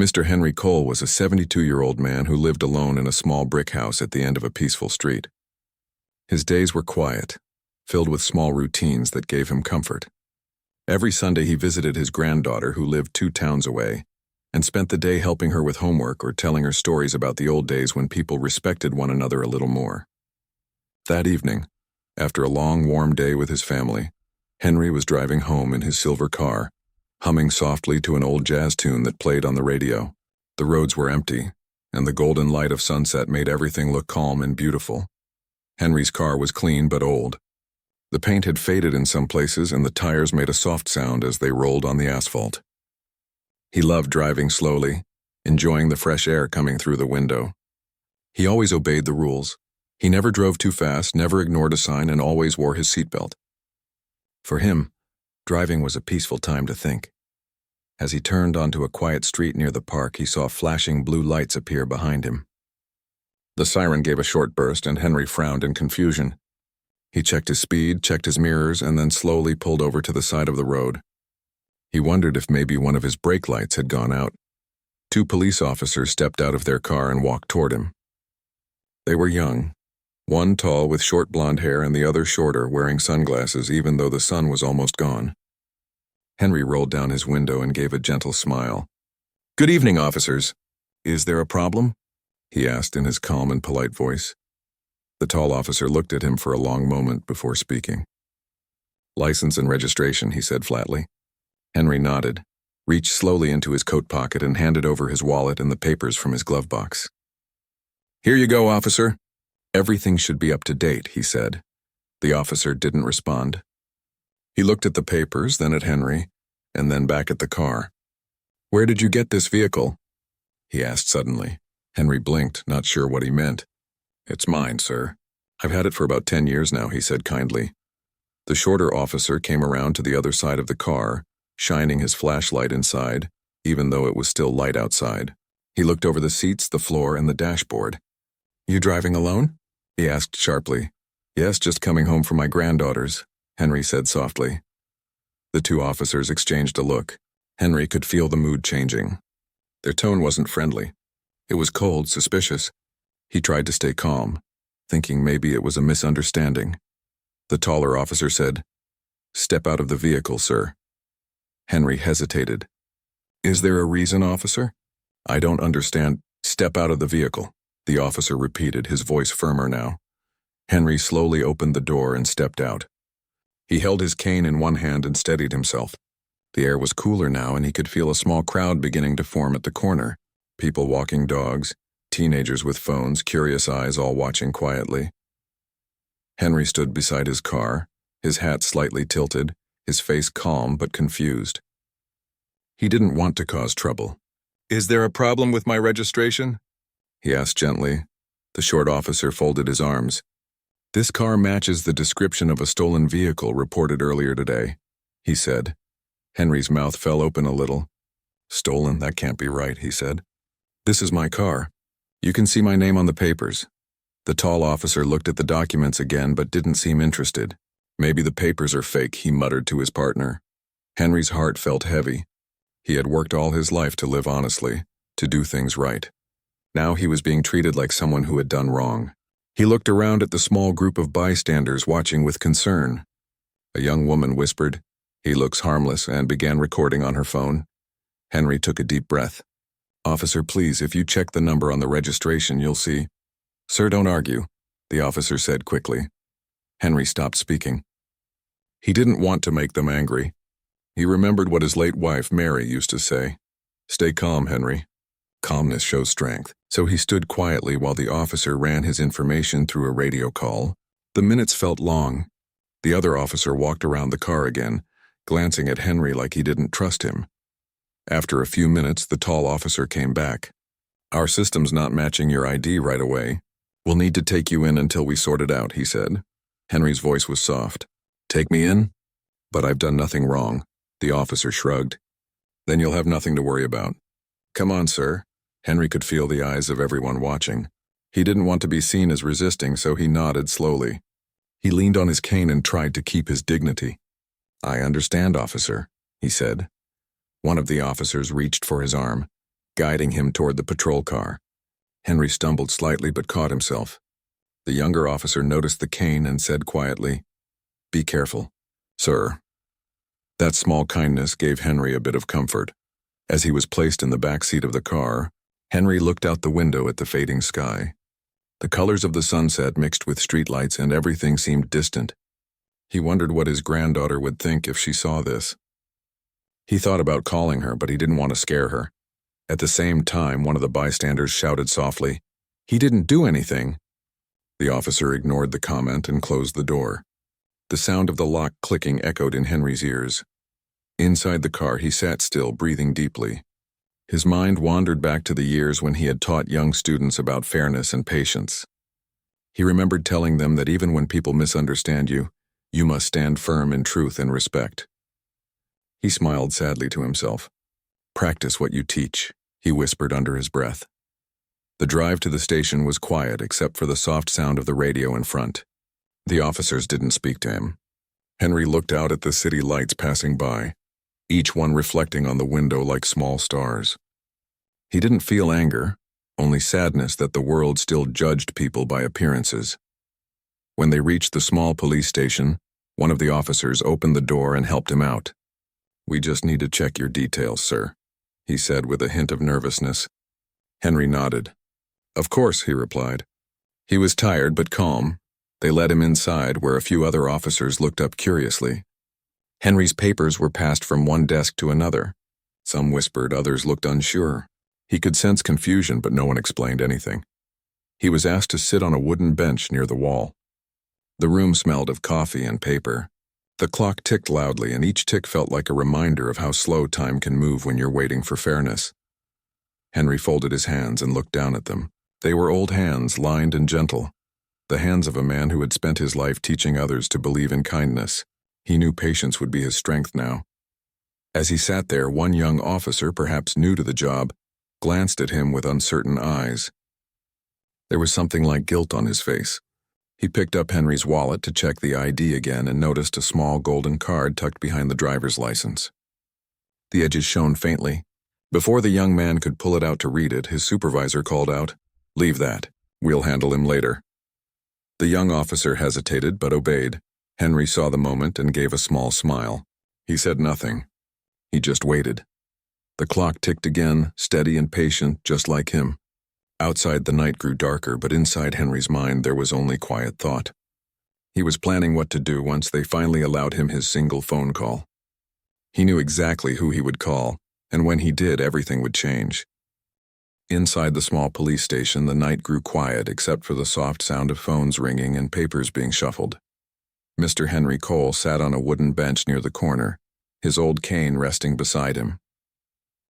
Mr. Henry Cole was a 72-year-old man who lived alone in a small brick house at the end of a peaceful street. His days were quiet, filled with small routines that gave him comfort. Every Sunday he visited his granddaughter who lived 2 towns away, and spent the day helping her with homework or telling her stories about the old days when people respected one another a little more. That evening, after a long, warm day with his family, Henry was driving home in his silver car, humming softly to an old jazz tune that played on the radio. The roads were empty, and the golden light of sunset made everything look calm and beautiful. Henry's car was clean but old. The paint had faded in some places, and the tires made a soft sound as they rolled on the asphalt. He loved driving slowly, enjoying the fresh air coming through the window. He always obeyed the rules. He never drove too fast, never ignored a sign, and always wore his seatbelt. For him, driving was a peaceful time to think. As he turned onto a quiet street near the park, he saw flashing blue lights appear behind him. The siren gave a short burst, and Henry frowned in confusion. He checked his speed, checked his mirrors, and then slowly pulled over to the side of the road. He wondered if maybe one of his brake lights had gone out. 2 police officers stepped out of their car and walked toward him. They were young, one tall with short blonde hair and the other shorter, wearing sunglasses even though the sun was almost gone. Henry rolled down his window and gave a gentle smile. "Good evening, officers. Is there a problem?" he asked in his calm and polite voice. The tall officer looked at him for a long moment before speaking. "License and registration," he said flatly. Henry nodded, reached slowly into his coat pocket and handed over his wallet and the papers from his glove box. "Here you go, officer." "Everything should be up to date," he said. The officer didn't respond. He looked at the papers, then at Henry, and then back at the car. "Where did you get this vehicle?" he asked suddenly. Henry blinked, not sure what he meant. "It's mine, sir. I've had it for about 10 years now," he said kindly. The shorter officer came around to the other side of the car, shining his flashlight inside, even though it was still light outside. He looked over the seats, the floor, and the dashboard. "You driving alone?" he asked sharply. "Yes, just coming home from my granddaughter's," Henry said softly. The 2 officers exchanged a look. Henry could feel the mood changing. Their tone wasn't friendly. It was cold, suspicious. He tried to stay calm, thinking maybe it was a misunderstanding. The taller officer said, "Step out of the vehicle, sir." Henry hesitated. "Is there a reason, officer?" "I don't understand." "Step out of the vehicle," the officer repeated, his voice firmer now. Henry slowly opened the door and stepped out. He held his cane in one hand and steadied himself. The air was cooler now, and he could feel a small crowd beginning to form at the corner. People walking dogs, teenagers with phones, curious eyes all watching quietly. Henry stood beside his car, his hat slightly tilted, his face calm but confused. He didn't want to cause trouble. "Is there a problem with my registration?" he asked gently. The short officer folded his arms. "This car matches the description of a stolen vehicle reported earlier today," he said. Henry's mouth fell open a little. "Stolen? That can't be right," he said. "This is my car. You can see my name on the papers." The tall officer looked at the documents again but didn't seem interested. "Maybe the papers are fake," he muttered to his partner. Henry's heart felt heavy. He had worked all his life to live honestly, to do things right. Now he was being treated like someone who had done wrong. He looked around at the small group of bystanders watching with concern. A young woman whispered, "He looks harmless," and began recording on her phone. Henry took a deep breath. "Officer, please, if you check the number on the registration, you'll see." "Sir, don't argue," the officer said quickly. Henry stopped speaking. He didn't want to make them angry. He remembered what his late wife, Mary, used to say. "Stay calm, Henry. Calmness shows strength." So he stood quietly while the officer ran his information through a radio call. The minutes felt long. The other officer walked around the car again, glancing at Henry like he didn't trust him. After a few minutes, the tall officer came back. "Our system's not matching your ID right away. We'll need to take you in until we sort it out," he said. Henry's voice was soft. "Take me in?" "But I've done nothing wrong," the officer shrugged. "Then you'll have nothing to worry about." "Come on, sir." Henry could feel the eyes of everyone watching. He didn't want to be seen as resisting, so he nodded slowly. He leaned on his cane and tried to keep his dignity. "I understand, officer," he said. One of the officers reached for his arm. guiding him toward the patrol car. Henry stumbled slightly but caught himself. The younger officer noticed the cane and said quietly, "Be careful, sir." That small kindness gave Henry a bit of comfort. As he was placed in the back seat of the car, Henry looked out the window at the fading sky. The colors of the sunset mixed with streetlights and everything seemed distant. He wondered what his granddaughter would think if she saw this. He thought about calling her, but he didn't want to scare her. At the same time, one of the bystanders shouted softly, "He didn't do anything." The officer ignored the comment and closed the door. The sound of the lock clicking echoed in Henry's ears. Inside the car, he sat still, breathing deeply. His mind wandered back to the years when he had taught young students about fairness and patience. He remembered telling them that even when people misunderstand you, you must stand firm in truth and respect. He smiled sadly to himself. "Practice what you teach," he whispered under his breath. The drive to the station was quiet except for the soft sound of the radio in front. The officers didn't speak to him. Henry looked out at the city lights passing by, each one reflecting on the window like small stars. He didn't feel anger, only sadness that the world still judged people by appearances. When they reached the small police station, one of the officers opened the door and helped him out. "We just need to check your details, sir," he said with a hint of nervousness. Henry nodded. "Of course," he replied. He was tired but calm. They led him inside, where a few other officers looked up curiously. Henry's papers were passed from one desk to another. Some whispered, others looked unsure. He could sense confusion, but no one explained anything. He was asked to sit on a wooden bench near the wall. The room smelled of coffee and paper. The clock ticked loudly, and each tick felt like a reminder of how slow time can move when you're waiting for fairness. Henry folded his hands and looked down at them. They were old hands, lined and gentle. The hands of a man who had spent his life teaching others to believe in kindness. He knew patience would be his strength now. As he sat there, one young officer, perhaps new to the job, glanced at him with uncertain eyes. There was something like guilt on his face. He picked up Henry's wallet to check the ID again and noticed a small golden card tucked behind the driver's license. The edges shone faintly. Before the young man could pull it out to read it, his supervisor called out, "Leave that. We'll handle him later." The young officer hesitated but obeyed. Henry saw the moment and gave a small smile. He said nothing. He just waited. The clock ticked again, steady and patient, just like him. Outside the night grew darker, but inside Henry's mind there was only quiet thought. He was planning what to do once they finally allowed him his single phone call. He knew exactly who he would call, and when he did, everything would change. Inside the small police station, the night grew quiet except for the soft sound of phones ringing and papers being shuffled. Mr. Henry Cole sat on a wooden bench near the corner, his old cane resting beside him.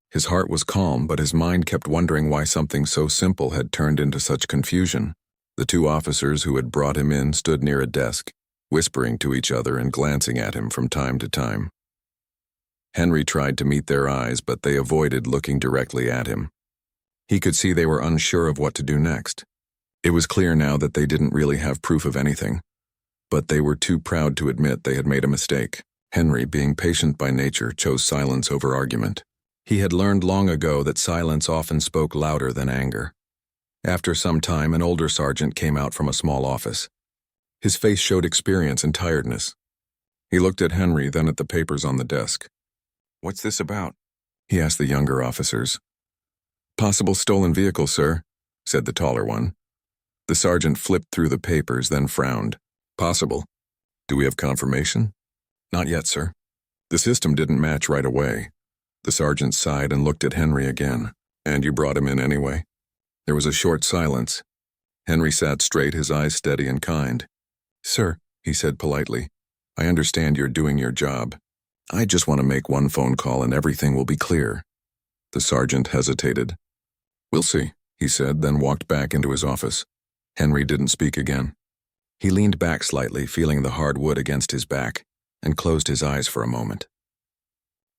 His heart was calm, but his mind kept wondering why something so simple had turned into such confusion. The two officers who had brought him in stood near a desk, whispering to each other and glancing at him from time to time. Henry tried to meet their eyes, but they avoided looking directly at him. He could see they were unsure of what to do next. It was clear now that they didn't really have proof of anything, but they were too proud to admit they had made a mistake. Henry, being patient by nature, chose silence over argument. He had learned long ago that silence often spoke louder than anger. After some time, an older sergeant came out from a small office. His face showed experience and tiredness. He looked at Henry, then at the papers on the desk. "What's this about?" he asked the younger officers. "Possible stolen vehicle, sir," said the taller one. The sergeant flipped through the papers, then frowned. "Possible? Do we have confirmation?" "Not yet, sir." The system didn't match right away. The sergeant sighed and looked at Henry again. "And you brought him in anyway?" There was a short silence. Henry sat straight, his eyes steady and kind. "Sir," he said politely, "I understand you're doing your job. I just want to make one phone call and everything will be clear." The sergeant hesitated. "We'll see," he said, then walked back into his office. Henry didn't speak again. He leaned back slightly, feeling the hard wood against his back, and closed his eyes for a moment.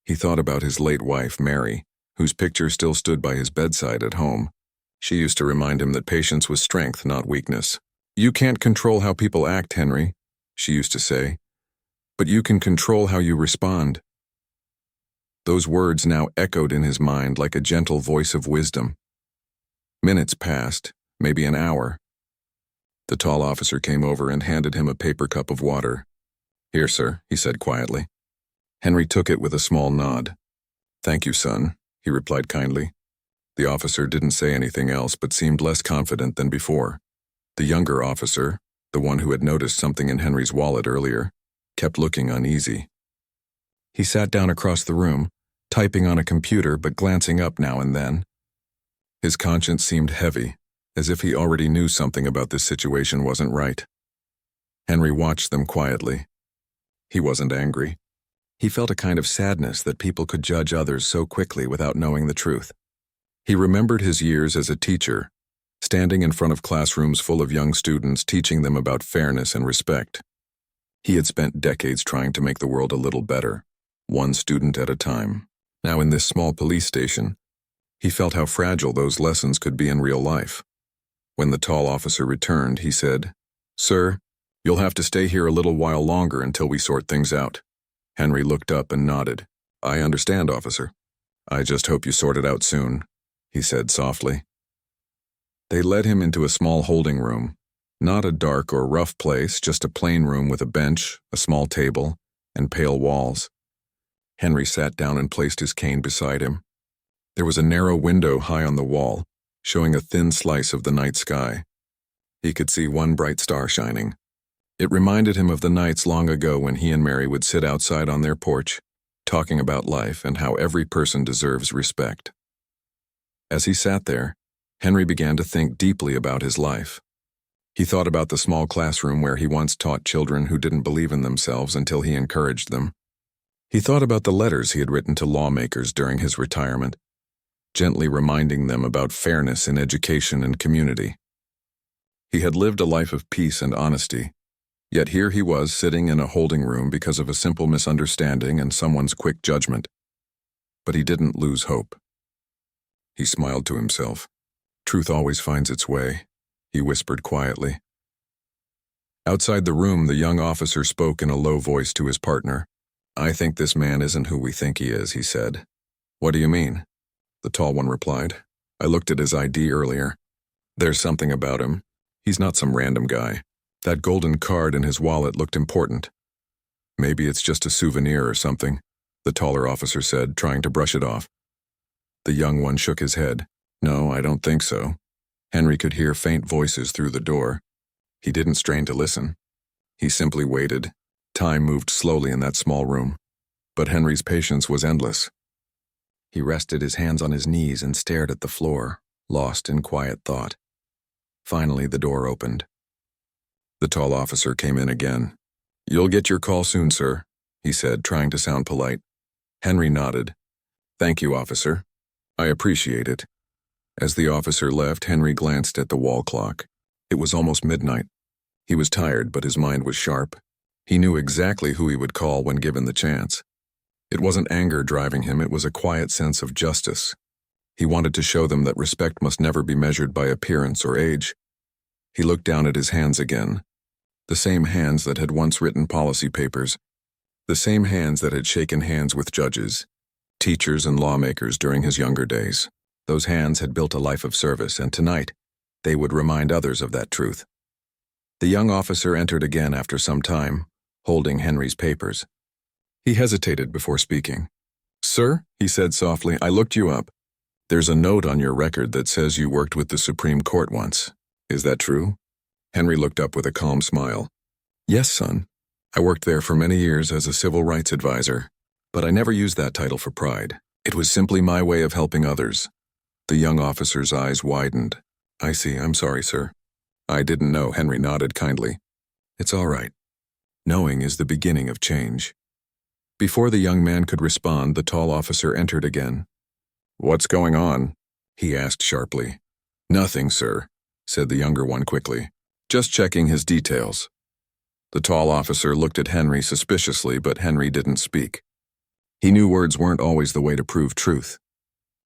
He thought about his late wife, Mary, whose picture still stood by his bedside at home. She used to remind him that patience was strength, not weakness. "You can't control how people act, Henry," she used to say, "but you can control how you respond." Those words now echoed in his mind like a gentle voice of wisdom. Minutes passed, maybe an hour. The tall officer came over and handed him a paper cup of water. "Here, sir," he said quietly. Henry took it with a small nod. "Thank you, son," he replied kindly. The officer didn't say anything else but seemed less confident than before. The younger officer, the one who had noticed something in Henry's wallet earlier, kept looking uneasy. He sat down across the room, typing on a computer but glancing up now and then. His conscience seemed heavy, as if he already knew something about this situation wasn't right. Henry watched them quietly. He wasn't angry. He felt a kind of sadness that people could judge others so quickly without knowing the truth. He remembered his years as a teacher, standing in front of classrooms full of young students teaching them about fairness and respect. He had spent decades trying to make the world a little better, one student at a time. Now in this small police station, he felt how fragile those lessons could be in real life. When the tall officer returned, he said, "Sir, you'll have to stay here a little while longer until we sort things out." Henry looked up and nodded. "I understand, officer. I just hope you sort it out soon," he said softly. They led him into a small holding room. Not a dark or rough place, just a plain room with a bench, a small table, and pale walls. Henry sat down and placed his cane beside him. There was a narrow window high on the wall, showing a thin slice of the night sky. He could see one bright star shining. It reminded him of the nights long ago when he and Mary would sit outside on their porch, talking about life and how every person deserves respect. As he sat there, Henry began to think deeply about his life. He thought about the small classroom where he once taught children who didn't believe in themselves until he encouraged them. He thought about the letters he had written to lawmakers during his retirement, gently reminding them about fairness in education and community. He had lived a life of peace and honesty, yet here he was sitting in a holding room because of a simple misunderstanding and someone's quick judgment. But he didn't lose hope. He smiled to himself. "Truth always finds its way," he whispered quietly. Outside the room, the young officer spoke in a low voice to his partner. "I think this man isn't who we think he is," he said. "What do you mean?" The tall one replied. "I looked at his ID earlier. There's something about him. He's not some random guy. That golden card in his wallet looked important." "Maybe it's just a souvenir or something," the taller officer said, trying to brush it off. The young one shook his head. "No, I don't think so." Henry could hear faint voices through the door. He didn't strain to listen. He simply waited. Time moved slowly in that small room, but Henry's patience was endless. He rested his hands on his knees and stared at the floor, lost in quiet thought. Finally, the door opened. The tall officer came in again. "You'll get your call soon, sir," he said, trying to sound polite. Henry nodded. "Thank you, officer. I appreciate it." As the officer left, Henry glanced at the wall clock. It was almost midnight. He was tired, but his mind was sharp. He knew exactly who he would call when given the chance. It wasn't anger driving him, it was a quiet sense of justice. He wanted to show them that respect must never be measured by appearance or age. He looked down at his hands again. The same hands that had once written policy papers. The same hands that had shaken hands with judges, teachers, and lawmakers during his younger days. Those hands had built a life of service, and tonight, they would remind others of that truth. The young officer entered again after some time, holding Henry's papers. He hesitated before speaking. "Sir," he said softly, "I looked you up. There's a note on your record that says you worked with the Supreme Court once. Is that true?" Henry looked up with a calm smile. "Yes, son. I worked there for many years as a civil rights advisor, but I never used that title for pride. It was simply my way of helping others." The young officer's eyes widened. "I see. I'm sorry, sir." "I didn't know," Henry nodded kindly. "It's all right. Knowing is the beginning of change." Before the young man could respond, the tall officer entered again. "What's going on?" he asked sharply. "Nothing, sir," said the younger one quickly. "Just checking his details." The tall officer looked at Henry suspiciously, but Henry didn't speak. He knew words weren't always the way to prove truth.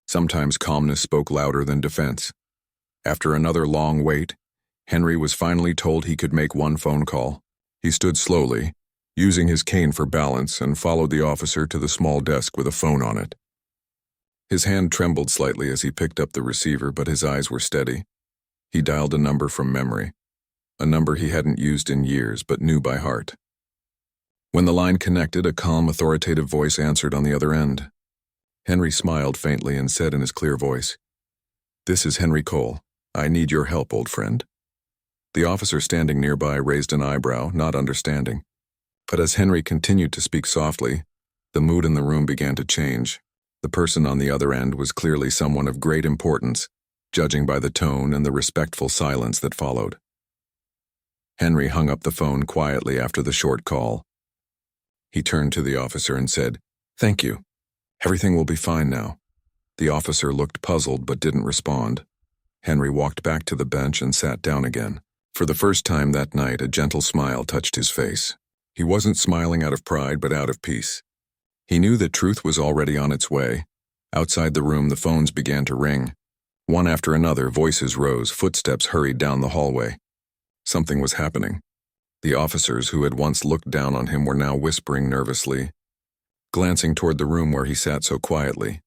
Sometimes calmness spoke louder than defense. After another long wait, Henry was finally told he could make one phone call. He stood slowly, using his cane for balance, and followed the officer to the small desk with a phone on it. His hand trembled slightly as he picked up the receiver, but his eyes were steady. He dialed a number from memory, a number he hadn't used in years but knew by heart. When the line connected, a calm, authoritative voice answered on the other end. Henry smiled faintly and said in his clear voice, "This is Henry Cole. I need your help, old friend." The officer standing nearby raised an eyebrow, not understanding. But as Henry continued to speak softly, the mood in the room began to change. The person on the other end was clearly someone of great importance, judging by the tone and the respectful silence that followed. Henry hung up the phone quietly after the short call. He turned to the officer and said, "Thank you. Everything will be fine now." The officer looked puzzled but didn't respond. Henry walked back to the bench and sat down again. For the first time that night, a gentle smile touched his face. He wasn't smiling out of pride but out of peace. He knew that truth was already on its way. Outside the room, the phones began to ring. One after another, voices rose, footsteps hurried down the hallway. Something was happening. The officers who had once looked down on him were now whispering nervously, glancing toward the room where he sat so quietly.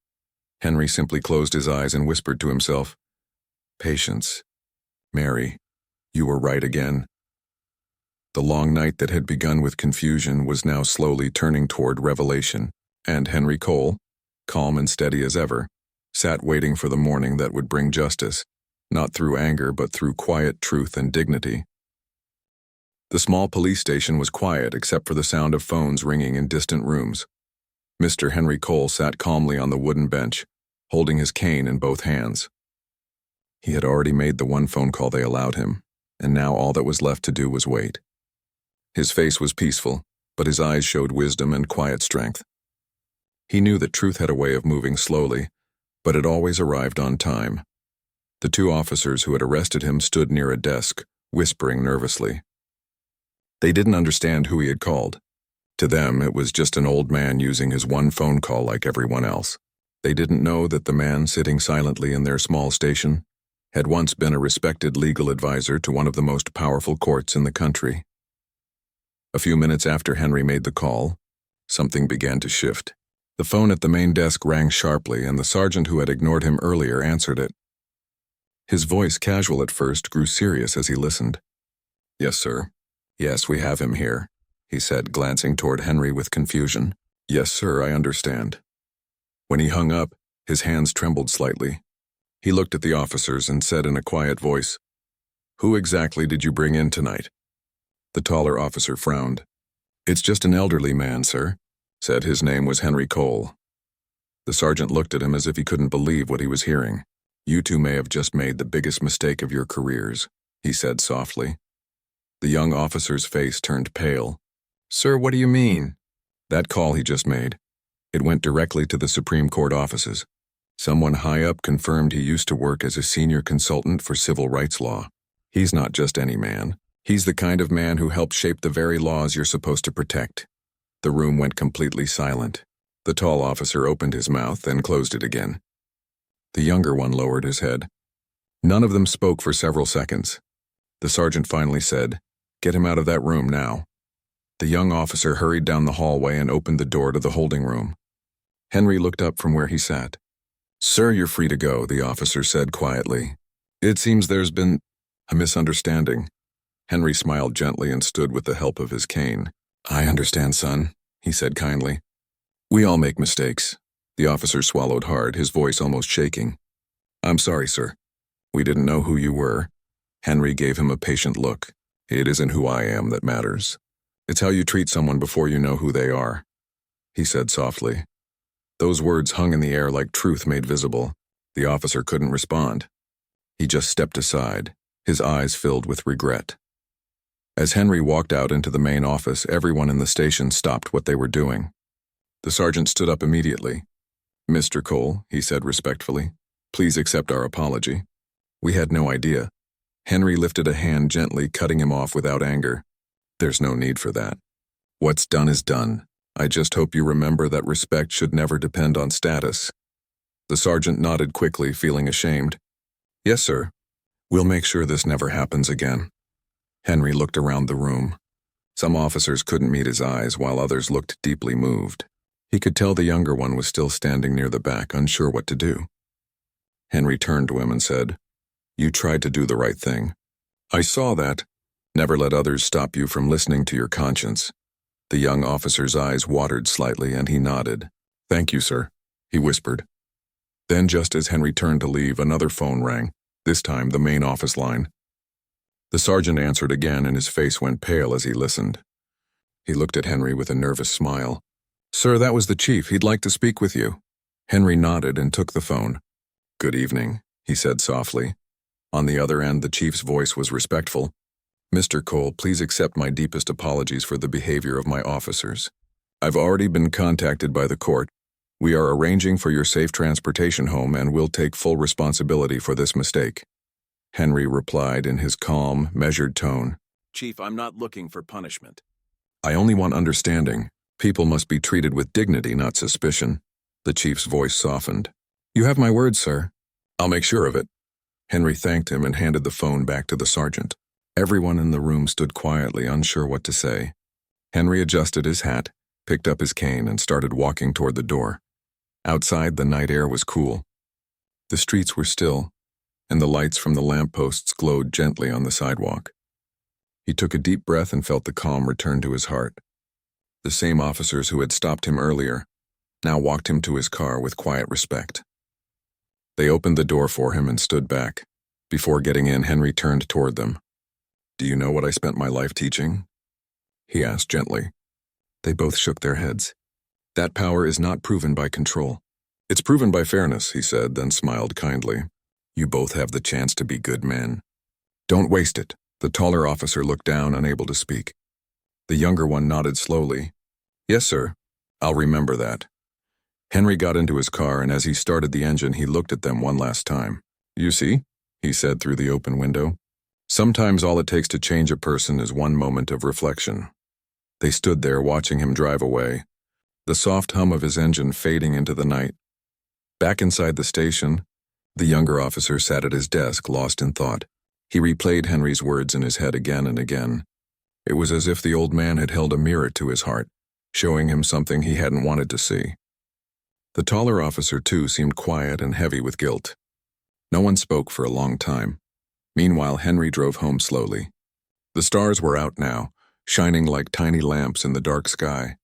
Henry simply closed his eyes and whispered to himself, "Patience. Mary, you were right again." The long night that had begun with confusion was now slowly turning toward revelation, and Henry Cole, calm and steady as ever, sat waiting for the morning that would bring justice, not through anger but through quiet truth and dignity. The small police station was quiet except for the sound of phones ringing in distant rooms. Mr. Henry Cole sat calmly on the wooden bench, holding his cane in both hands. He had already made the one phone call they allowed him, and now all that was left to do was wait. His face was peaceful, but his eyes showed wisdom and quiet strength. He knew that truth had a way of moving slowly, but it always arrived on time. The two officers who had arrested him stood near a desk, whispering nervously. They didn't understand who he had called. To them, it was just an old man using his one phone call like everyone else. They didn't know that the man sitting silently in their small station had once been a respected legal advisor to one of the most powerful courts in the country. A few minutes after Henry made the call, something began to shift. The phone at the main desk rang sharply, and the sergeant who had ignored him earlier answered it. His voice, casual at first, grew serious as he listened. "Yes, sir. Yes, we have him here," he said, glancing toward Henry with confusion. "Yes, sir, I understand." When he hung up, his hands trembled slightly. He looked at the officers and said in a quiet voice, "Who exactly did you bring in tonight?" The taller officer frowned. "It's just an elderly man, sir," said. His name was Henry Cole. The sergeant looked at him as if he couldn't believe what he was hearing. "You two may have just made the biggest mistake of your careers," he said softly. The young officer's face turned pale. "Sir, what do you mean?" "That call he just made. It went directly to the Supreme Court offices. Someone high up confirmed he used to work as a senior consultant for civil rights law. He's not just any man. He's the kind of man who helped shape the very laws you're supposed to protect." The room went completely silent. The tall officer opened his mouth, then closed it again. The younger one lowered his head. None of them spoke for several seconds. The sergeant finally said, "Get him out of that room now." The young officer hurried down the hallway and opened the door to the holding room. Henry looked up from where he sat. "Sir, you're free to go," the officer said quietly. "It seems there's been a misunderstanding." Henry smiled gently and stood with the help of his cane. "I understand, son," he said kindly. "We all make mistakes." The officer swallowed hard, his voice almost shaking. "I'm sorry, sir. We didn't know who you were." Henry gave him a patient look. "It isn't who I am that matters. It's how you treat someone before you know who they are," he said softly. Those words hung in the air like truth made visible. The officer couldn't respond. He just stepped aside, his eyes filled with regret. As Henry walked out into the main office, everyone in the station stopped what they were doing. The sergeant stood up immediately. "Mr. Cole," he said respectfully, "please accept our apology. We had no idea." Henry lifted a hand gently, cutting him off without anger. "There's no need for that. What's done is done. I just hope you remember that respect should never depend on status." The sergeant nodded quickly, feeling ashamed. "Yes, sir. We'll make sure this never happens again." Henry looked around the room. Some officers couldn't meet his eyes, while others looked deeply moved. He could tell the younger one was still standing near the back, unsure what to do. Henry turned to him and said, "You tried to do the right thing. I saw that. Never let others stop you from listening to your conscience." The young officer's eyes watered slightly, and he nodded. "Thank you, sir," he whispered. Then, just as Henry turned to leave, another phone rang, this time the main office line. The sergeant answered again, and his face went pale as he listened. He looked at Henry with a nervous smile. "Sir, that was the chief. He'd like to speak with you." Henry nodded and took the phone. "Good evening," he said softly. On the other end, the chief's voice was respectful. "Mr. Cole, please accept my deepest apologies for the behavior of my officers. I've already been contacted by the court. We are arranging for your safe transportation home and will take full responsibility for this mistake." Henry replied in his calm, measured tone. "Chief, I'm not looking for punishment. I only want understanding. People must be treated with dignity, not suspicion." The chief's voice softened. "You have my word, sir." "I'll make sure of it." Henry thanked him and handed the phone back to the sergeant. Everyone in the room stood quietly, unsure what to say. Henry adjusted his hat, picked up his cane, and started walking toward the door. Outside, the night air was cool. The streets were still, and the lights from the lampposts glowed gently on the sidewalk. He took a deep breath and felt the calm return to his heart. The same officers who had stopped him earlier now walked him to his car with quiet respect. They opened the door for him and stood back. Before getting in, Henry turned toward them. "Do you know what I spent my life teaching?" he asked gently. They both shook their heads. "That power is not proven by control. It's proven by fairness," he said, then smiled kindly. "You both have the chance to be good men. Don't waste it." The taller officer looked down, unable to speak. The younger one nodded slowly. "Yes, sir. I'll remember that." Henry got into his car, and as he started the engine, he looked at them one last time. "You see," he said through the open window. "Sometimes all it takes to change a person is one moment of reflection." They stood there watching him drive away, the soft hum of his engine fading into the night. Back inside the station, the younger officer sat at his desk, lost in thought. He replayed Henry's words in his head again and again. It was as if the old man had held a mirror to his heart, showing him something he hadn't wanted to see. The taller officer, too, seemed quiet and heavy with guilt. No one spoke for a long time. Meanwhile, Henry drove home slowly. The stars were out now, shining like tiny lamps in the dark sky.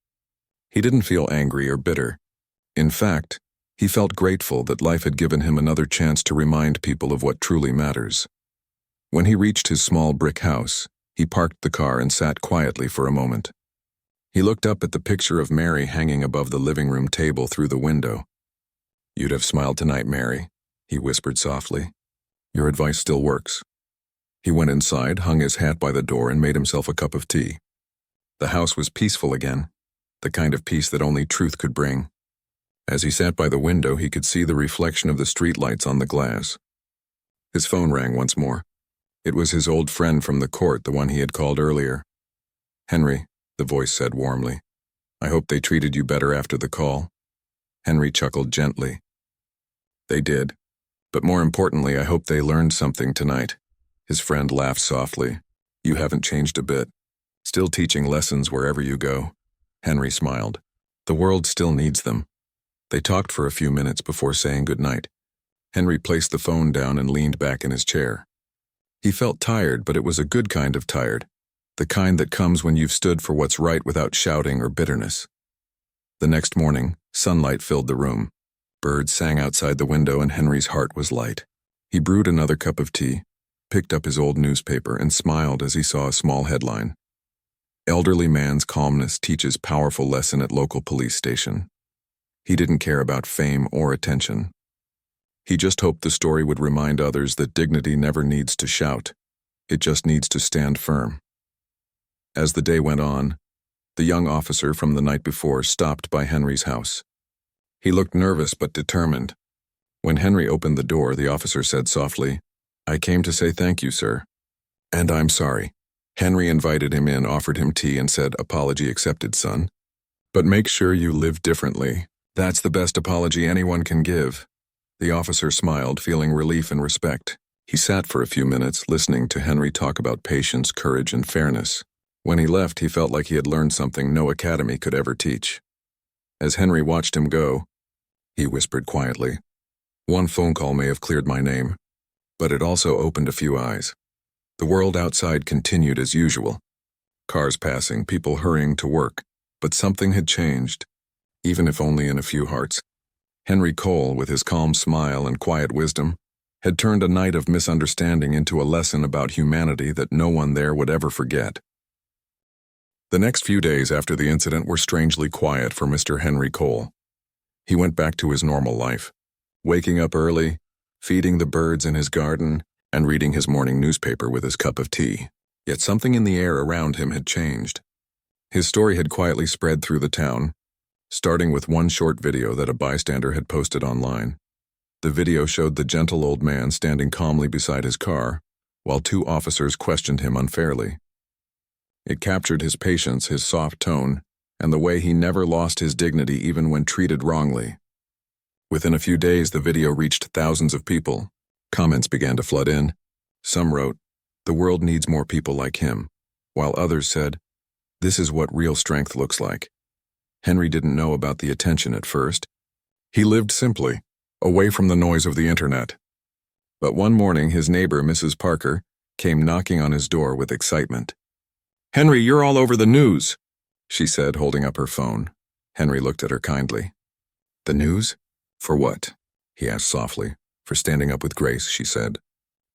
He didn't feel angry or bitter. In fact, he felt grateful that life had given him another chance to remind people of what truly matters. When he reached his small brick house, he parked the car and sat quietly for a moment. He looked up at the picture of Mary hanging above the living room table through the window. "You'd have smiled tonight, Mary," he whispered softly. "Your advice still works." He went inside, hung his hat by the door, and made himself a cup of tea. The house was peaceful again, the kind of peace that only truth could bring. As he sat by the window, he could see the reflection of the streetlights on the glass. His phone rang once more. It was his old friend from the court, the one he had called earlier. "Henry," the voice said warmly, "I hope they treated you better after the call." Henry chuckled gently. "They did. But more importantly, I hope they learned something tonight." His friend laughed softly. "You haven't changed a bit. Still teaching lessons wherever you go." Henry smiled. "The world still needs them." They talked for a few minutes before saying goodnight. Henry placed the phone down and leaned back in his chair. He felt tired, but it was a good kind of tired, the kind that comes when you've stood for what's right without shouting or bitterness. The next morning, sunlight filled the room. Birds sang outside the window, and Henry's heart was light. He brewed another cup of tea, picked up his old newspaper, and smiled as he saw a small headline. "Elderly man's calmness teaches powerful lesson at local police station." He didn't care about fame or attention. He just hoped the story would remind others that dignity never needs to shout. It just needs to stand firm. As the day went on, the young officer from the night before stopped by Henry's house. He looked nervous but determined. When Henry opened the door, the officer said softly, "I came to say thank you, sir." "And I'm sorry." Henry invited him in, offered him tea, and said, "Apology accepted, son. But make sure you live differently. That's the best apology anyone can give." The officer smiled, feeling relief and respect. He sat for a few minutes, listening to Henry talk about patience, courage, and fairness. When he left, he felt like he had learned something no academy could ever teach. As Henry watched him go, he whispered quietly, "One phone call may have cleared my name, but it also opened a few eyes." The world outside continued as usual. Cars passing, people hurrying to work, but something had changed, even if only in a few hearts. Henry Cole, with his calm smile and quiet wisdom, had turned a night of misunderstanding into a lesson about humanity that no one there would ever forget. The next few days after the incident were strangely quiet for Mr. Henry Cole. He went back to his normal life, waking up early, feeding the birds in his garden, and reading his morning newspaper with his cup of tea. Yet something in the air around him had changed. His story had quietly spread through the town, starting with one short video that a bystander had posted online. The video showed the gentle old man standing calmly beside his car, while two officers questioned him unfairly. It captured his patience, his soft tone, and the way he never lost his dignity even when treated wrongly. Within a few days, the video reached thousands of people. Comments began to flood in. Some wrote, "The world needs more people like him," while others said, "This is what real strength looks like." Henry didn't know about the attention at first. He lived simply, away from the noise of the internet. But one morning, his neighbor, Mrs. Parker, came knocking on his door with excitement. "Henry, you're all over the news," she said, holding up her phone. Henry looked at her kindly. "The news? For what?" he asked softly. "For standing up with Grace," she said.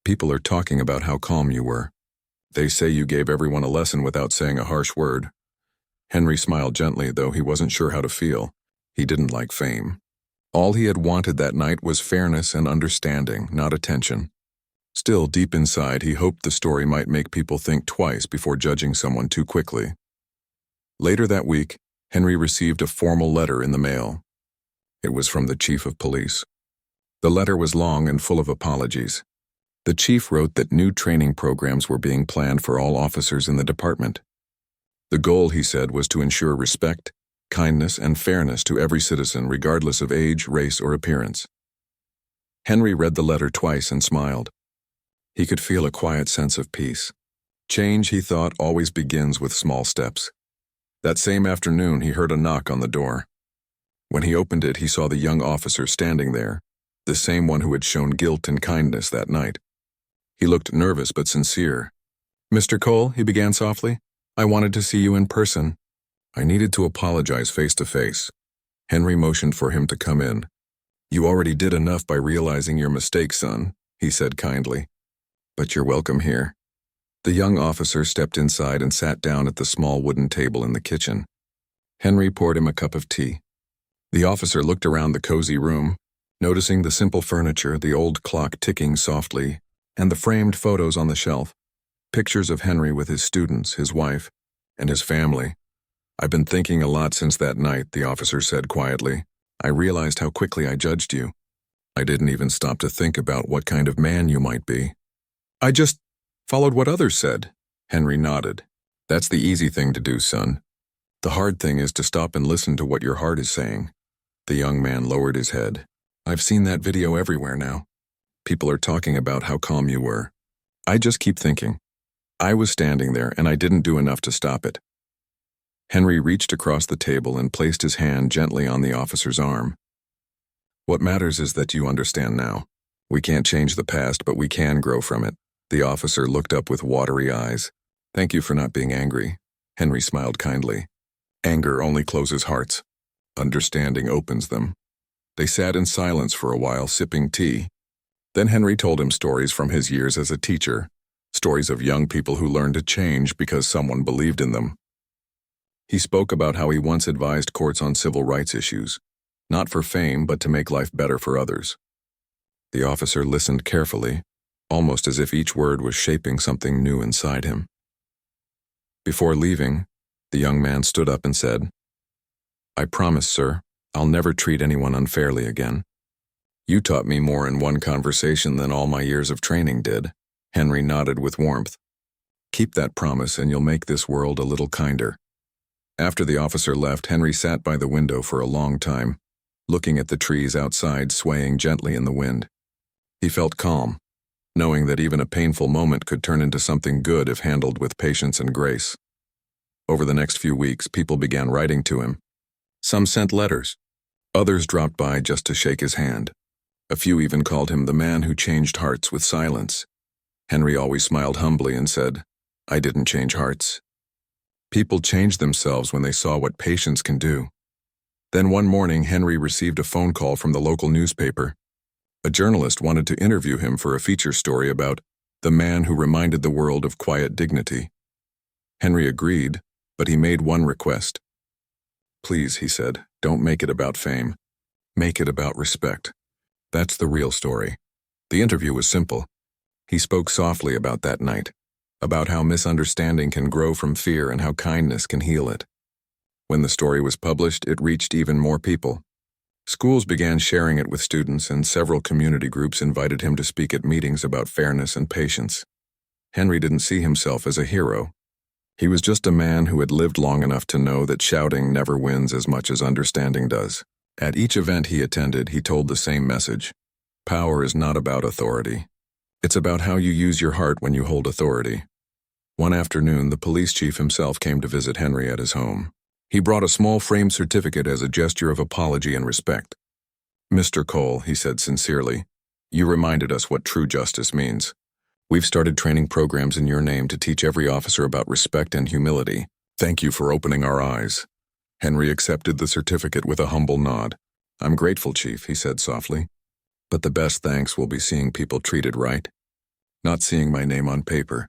"People are talking about how calm you were. They say you gave everyone a lesson without saying a harsh word." Henry smiled gently, though he wasn't sure how to feel. He didn't like fame. All he had wanted that night was fairness and understanding, not attention. Still, deep inside, he hoped the story might make people think twice before judging someone too quickly. Later that week, Henry received a formal letter in the mail. It was from the chief of police. The letter was long and full of apologies. The chief wrote that new training programs were being planned for all officers in the department. The goal, he said, was to ensure respect, kindness, and fairness to every citizen, regardless of age, race, or appearance. Henry read the letter twice and smiled. He could feel a quiet sense of peace. Change, he thought, always begins with small steps. That same afternoon, he heard a knock on the door. When he opened it, he saw the young officer standing there, the same one who had shown guilt and kindness that night. He looked nervous but sincere. "Mr. Cole," he began softly, "I wanted to see you in person." "I needed to apologize face to face." Henry motioned for him to come in. "You already did enough by realizing your mistake, son," he said kindly. "But you're welcome here." The young officer stepped inside and sat down at the small wooden table in the kitchen. Henry poured him a cup of tea. The officer looked around the cozy room, noticing the simple furniture, the old clock ticking softly, and the framed photos on the shelf. Pictures of Henry with his students, his wife, and his family. "I've been thinking a lot since that night," the officer said quietly. "I realized how quickly I judged you. I didn't even stop to think about what kind of man you might be. I just followed what others said." Henry nodded. "That's the easy thing to do, son. The hard thing is to stop and listen to what your heart is saying." The young man lowered his head. "I've seen that video everywhere now. People are talking about how calm you were. I just keep thinking, I was standing there and I didn't do enough to stop it." Henry reached across the table and placed his hand gently on the officer's arm. "What matters is that you understand now. We can't change the past, but we can grow from it." The officer looked up with watery eyes. "Thank you for not being angry." Henry smiled kindly. "Anger only closes hearts. Understanding opens them." They sat in silence for a while, sipping tea. Then Henry told him stories from his years as a teacher, stories of young people who learned to change because someone believed in them. He spoke about how he once advised courts on civil rights issues, not for fame, but to make life better for others. The officer listened carefully, almost as if each word was shaping something new inside him. Before leaving, the young man stood up and said, "I promise, sir, I'll never treat anyone unfairly again. You taught me more in one conversation than all my years of training did." Henry nodded with warmth. "Keep that promise and you'll make this world a little kinder." After the officer left, Henry sat by the window for a long time, looking at the trees outside swaying gently in the wind. He felt calm, knowing that even a painful moment could turn into something good if handled with patience and grace. Over the next few weeks, people began writing to him. Some sent letters. Others dropped by just to shake his hand. A few even called him the man who changed hearts with silence. Henry always smiled humbly and said, "I didn't change hearts." People changed themselves when they saw what patience can do. Then one morning, Henry received a phone call from the local newspaper. A journalist wanted to interview him for a feature story about the man who reminded the world of quiet dignity. Henry agreed, but he made one request. "Please," he said, "don't make it about fame. Make it about respect. That's the real story." The interview was simple. He spoke softly about that night, about how misunderstanding can grow from fear and how kindness can heal it. When the story was published, it reached even more people. Schools began sharing it with students, and several community groups invited him to speak at meetings about fairness and patience. Henry didn't see himself as a hero. He was just a man who had lived long enough to know that shouting never wins as much as understanding does. At each event he attended, he told the same message. Power is not about authority. It's about how you use your heart when you hold authority. One afternoon, the police chief himself came to visit Henry at his home. He brought a small framed certificate as a gesture of apology and respect. "Mr. Cole," he said sincerely, "you reminded us what true justice means. We've started training programs in your name to teach every officer about respect and humility. Thank you for opening our eyes." Henry accepted the certificate with a humble nod. "I'm grateful, Chief," he said softly. "But the best thanks will be seeing people treated right, not seeing my name on paper."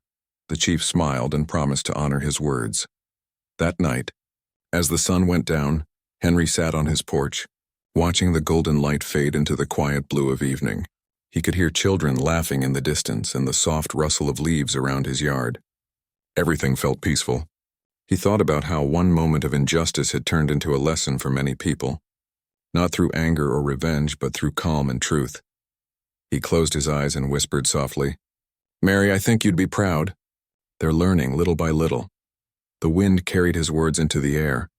The chief smiled and promised to honor his words. That night, as the sun went down, Henry sat on his porch, watching the golden light fade into the quiet blue of evening. He could hear children laughing in the distance and the soft rustle of leaves around his yard. Everything felt peaceful. He thought about how one moment of injustice had turned into a lesson for many people, not through anger or revenge, but through calm and truth. He closed his eyes and whispered softly, "Mary, I think you'd be proud. They're learning little by little." The wind carried his words into the air,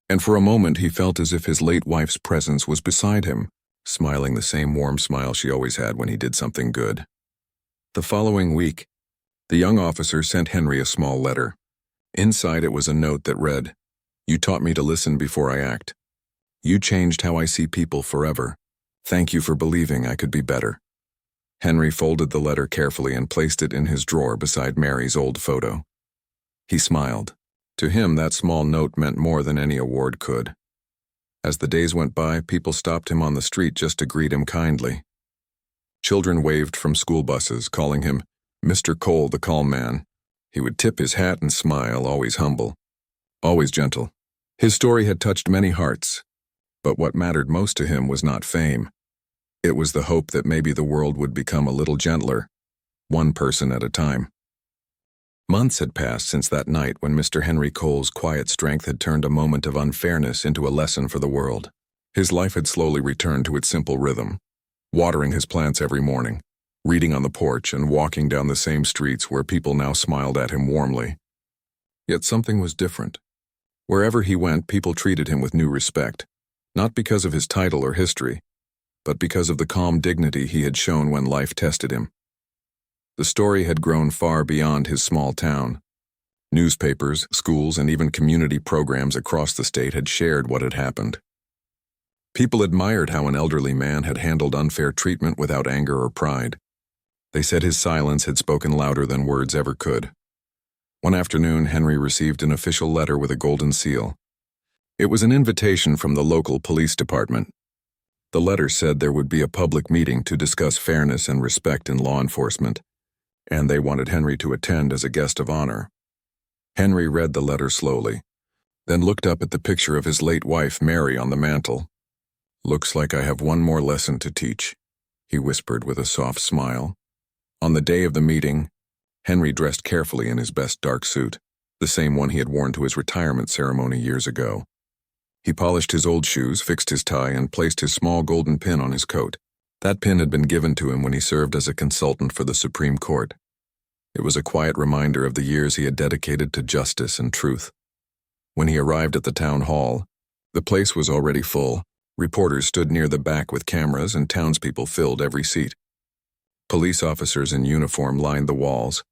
and for a moment he felt as if his late wife's presence was beside him, smiling the same warm smile she always had when he did something good. The following week, the young officer sent Henry a small letter. Inside it was a note that read, "You taught me to listen before I act. You changed how I see people forever. Thank you for believing I could be better." Henry folded the letter carefully and placed it in his drawer beside Mary's old photo. He smiled. To him, that small note meant more than any award could. As the days went by, people stopped him on the street just to greet him kindly. Children waved from school buses, calling him Mr. Cole, the calm man. He would tip his hat and smile, always humble, always gentle. His story had touched many hearts, but what mattered most to him was not fame. It was the hope that maybe the world would become a little gentler, one person at a time. Months had passed since that night when Mr. Henry Cole's quiet strength had turned a moment of unfairness into a lesson for the world. His life had slowly returned to its simple rhythm, watering his plants every morning, reading on the porch, and walking down the same streets where people now smiled at him warmly. Yet something was different. Wherever he went, people treated him with new respect, not because of his title or history, but because of the calm dignity he had shown when life tested him. The story had grown far beyond his small town. Newspapers, schools, and even community programs across the state had shared what had happened. People admired how an elderly man had handled unfair treatment without anger or pride. They said his silence had spoken louder than words ever could. One afternoon, Henry received an official letter with a golden seal. It was an invitation from the local police department. The letter said there would be a public meeting to discuss fairness and respect in law enforcement, and they wanted Henry to attend as a guest of honor. Henry read the letter slowly, then looked up at the picture of his late wife, Mary, on the mantel. "Looks like I have one more lesson to teach," he whispered with a soft smile. On the day of the meeting, Henry dressed carefully in his best dark suit, the same one he had worn to his retirement ceremony years ago. He polished his old shoes, fixed his tie, and placed his small golden pin on his coat. That pin had been given to him when he served as a consultant for the Supreme Court. It was a quiet reminder of the years he had dedicated to justice and truth. When he arrived at the town hall, the place was already full. Reporters stood near the back with cameras, and townspeople filled every seat. Police officers in uniform lined the walls.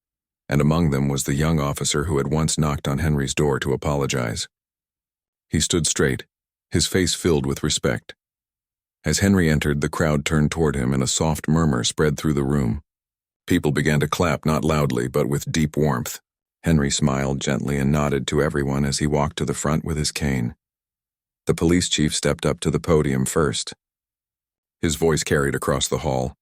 and among them was the young officer who had once knocked on Henry's door to apologize. He stood straight, his face filled with respect. As Henry entered, the crowd turned toward him and a soft murmur spread through the room. People began to clap, not loudly, but with deep warmth. Henry smiled gently and nodded to everyone as he walked to the front with his cane. The police chief stepped up to the podium first. His voice carried across the hall.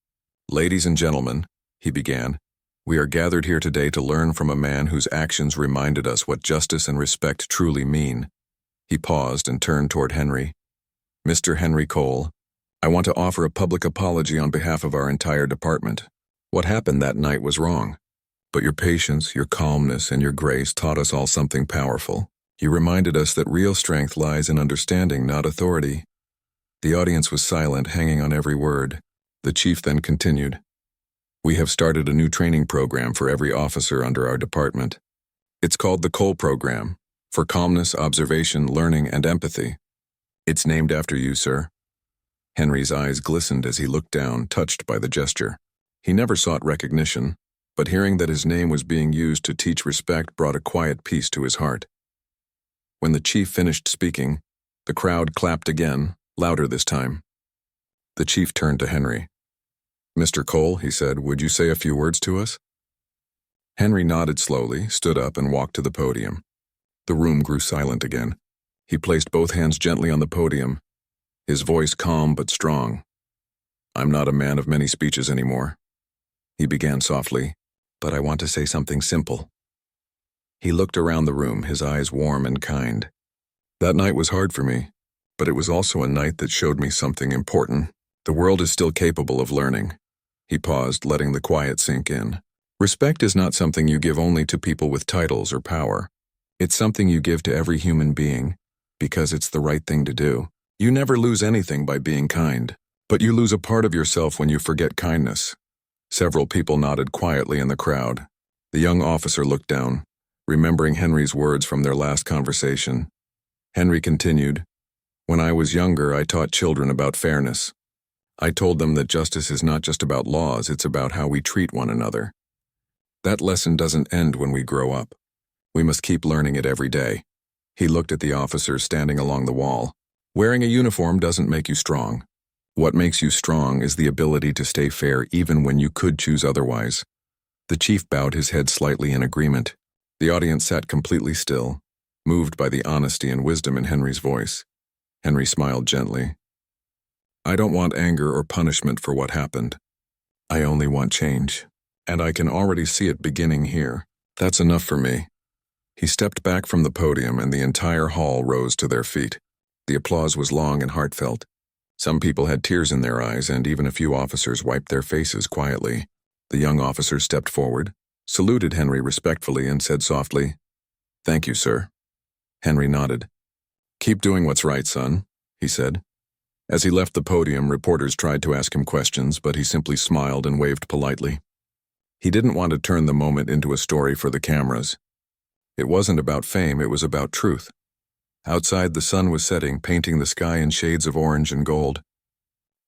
"Ladies and gentlemen," he began, "we are gathered here today to learn from a man whose actions reminded us what justice and respect truly mean." He paused and turned toward Henry. "Mr. Henry Cole, I want to offer a public apology on behalf of our entire department. What happened that night was wrong. But your patience, your calmness, and your grace taught us all something powerful. You reminded us that real strength lies in understanding, not authority." The audience was silent, hanging on every word. The chief then continued, "We have started a new training program for every officer under our department. It's called the Cole Program, for calmness, observation, learning, and empathy. It's named after you, sir." Henry's eyes glistened as he looked down, touched by the gesture. He never sought recognition, but hearing that his name was being used to teach respect brought a quiet peace to his heart. When the chief finished speaking, the crowd clapped again, louder this time. The chief turned to Henry. "Mr. Cole," he said, "would you say a few words to us?" Henry nodded slowly, stood up, and walked to the podium. The room grew silent again. He placed both hands gently on the podium, his voice calm but strong. "I'm not a man of many speeches anymore," he began softly, "but I want to say something simple." He looked around the room, his eyes warm and kind. "That night was hard for me, but it was also a night that showed me something important. The world is still capable of learning." He paused, letting the quiet sink in. "Respect is not something you give only to people with titles or power. It's something you give to every human being, because it's the right thing to do. You never lose anything by being kind, but you lose a part of yourself when you forget kindness." Several people nodded quietly in the crowd. The young officer looked down, remembering Henry's words from their last conversation. Henry continued, "When I was younger, I taught children about fairness. I told them that justice is not just about laws, it's about how we treat one another. That lesson doesn't end when we grow up. We must keep learning it every day." He looked at the officers standing along the wall. "Wearing a uniform doesn't make you strong. What makes you strong is the ability to stay fair even when you could choose otherwise." The chief bowed his head slightly in agreement. The audience sat completely still, moved by the honesty and wisdom in Henry's voice. Henry smiled gently. "I don't want anger or punishment for what happened. I only want change, and I can already see it beginning here. That's enough for me." He stepped back from the podium and the entire hall rose to their feet. The applause was long and heartfelt. Some people had tears in their eyes, and even a few officers wiped their faces quietly. The young officer stepped forward, saluted Henry respectfully, and said softly, "Thank you, sir." Henry nodded. "Keep doing what's right, son," he said. As he left the podium, reporters tried to ask him questions, but he simply smiled and waved politely. He didn't want to turn the moment into a story for the cameras. It wasn't about fame, it was about truth. Outside, the sun was setting, painting the sky in shades of orange and gold.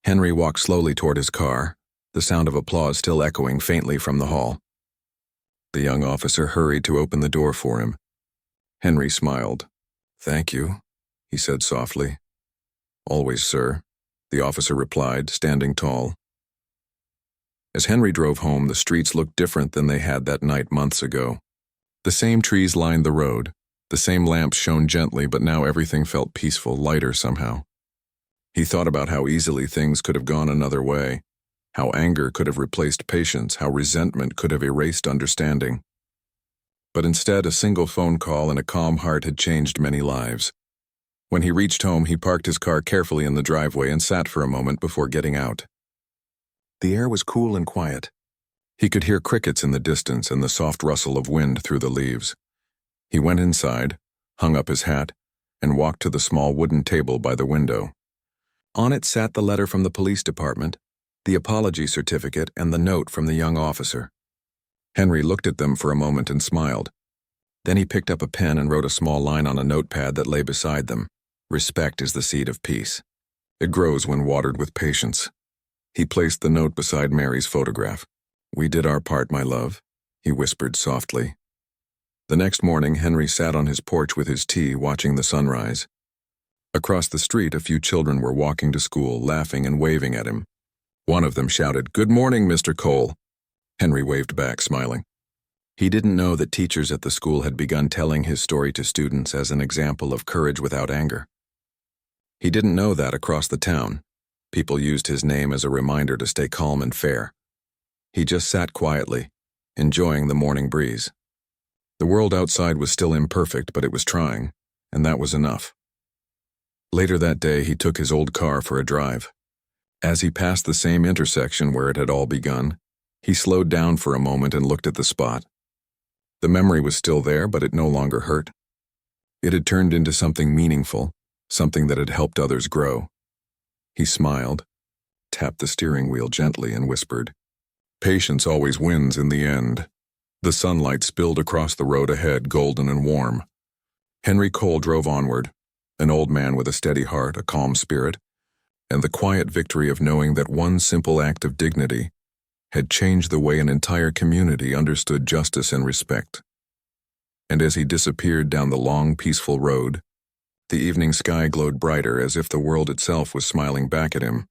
Henry walked slowly toward his car, the sound of applause still echoing faintly from the hall. The young officer hurried to open the door for him. Henry smiled. "Thank you," he said softly. "Always, sir," the officer replied, standing tall. As Henry drove home, the streets looked different than they had that night months ago. The same trees lined the road, the same lamps shone gently, but now everything felt peaceful, lighter somehow. He thought about how easily things could have gone another way, how anger could have replaced patience, how resentment could have erased understanding. But instead, a single phone call and a calm heart had changed many lives. When he reached home, he parked his car carefully in the driveway and sat for a moment before getting out. The air was cool and quiet. He could hear crickets in the distance and the soft rustle of wind through the leaves. He went inside, hung up his hat, and walked to the small wooden table by the window. On it sat the letter from the police department, the apology certificate, and the note from the young officer. Henry looked at them for a moment and smiled. Then he picked up a pen and wrote a small line on a notepad that lay beside them. "Respect is the seed of peace. It grows when watered with patience." He placed the note beside Mary's photograph. "We did our part, my love," he whispered softly. The next morning, Henry sat on his porch with his tea, watching the sunrise. Across the street, a few children were walking to school, laughing and waving at him. One of them shouted, "Good morning, Mr. Cole." Henry waved back, smiling. He didn't know that teachers at the school had begun telling his story to students as an example of courage without anger. He didn't know that across the town, people used his name as a reminder to stay calm and fair. He just sat quietly, enjoying the morning breeze. The world outside was still imperfect, but it was trying, and that was enough. Later that day, he took his old car for a drive. As he passed the same intersection where it had all begun, he slowed down for a moment and looked at the spot. The memory was still there, but it no longer hurt. It had turned into something meaningful, something that had helped others grow. He smiled, tapped the steering wheel gently, and whispered, "Patience always wins in the end." The sunlight spilled across the road ahead, golden and warm. Henry Cole drove onward, an old man with a steady heart, a calm spirit, and the quiet victory of knowing that one simple act of dignity had changed the way an entire community understood justice and respect. And as he disappeared down the long, peaceful road, the evening sky glowed brighter, as if the world itself was smiling back at him.